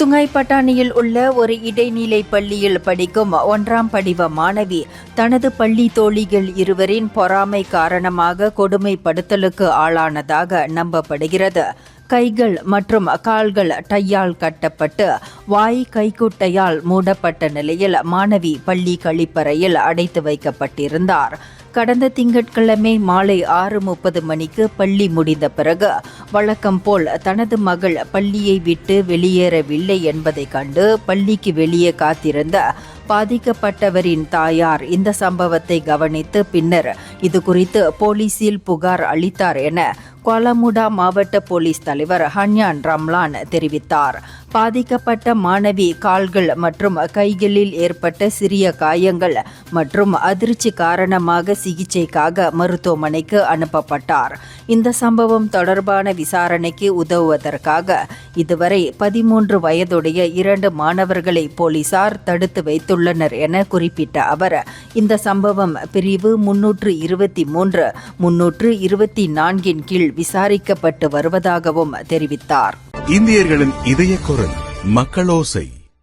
சுங்கைப்பட்டாணியில் உள்ள ஒரு இடைநிலை பள்ளியில் படிக்கும் 1ஆம் படிவ மாணவி தனது பள்ளி தோழிகள் இருவரின் பொறாமை காரணமாக கொடுமைப்படுத்தலுக்கு ஆளானதாக நம்பப்படுகிறது. கைகள் மற்றும் கால்கள் டையால் கட்டப்பட்டு வாய் கைக்குட்டையால் மூடப்பட்ட நிலையில் மாணவி பள்ளி கழிப்பறையில் அடைத்து வைக்கப்பட்டிருந்தார். கடந்த திங்கட்கிழமை மாலை 6:30 மணிக்கு பள்ளி முடிந்த பிறகு வழக்கம் போல் தனது மகள் பள்ளியை விட்டு வெளியேறவில்லை என்பதை கண்டு பள்ளிக்கு வெளியே காத்திருந்த பாதிக்கப்பட்டவரின் தாயார் இந்த சம்பவத்தை கவனித்து பின்னர் இது குறித்து போலீசில் புகார் அளித்தார் என கோலமுடா மாவட்ட போலீஸ் தலைவர் ஹன்யான் ரம்லான் தெரிவித்தார். பாதிக்கப்பட்ட மாணவி கால்கள் மற்றும் கைகளில் ஏற்பட்ட சிறிய காயங்கள் மற்றும் அதிர்ச்சி காரணமாக சிகிச்சைக்காக மருத்துவமனைக்கு அனுப்பப்பட்டார். இந்த சம்பவம் தொடர்பான விசாரணைக்கு உதவுவதற்காக இதுவரை 13 வயதுடைய 2 மாணவர்களை போலீசார் தடுத்து வைத்துள்ளனர் என குறிப்பிட்ட அவர், இந்த சம்பவம் பிரிவு 323, 324 கீழ் விசாரிக்கப்பட்டு வருவதாகவும் தெரிவித்தார். இந்தியர்களின் இதய குரல் மக்களோசை.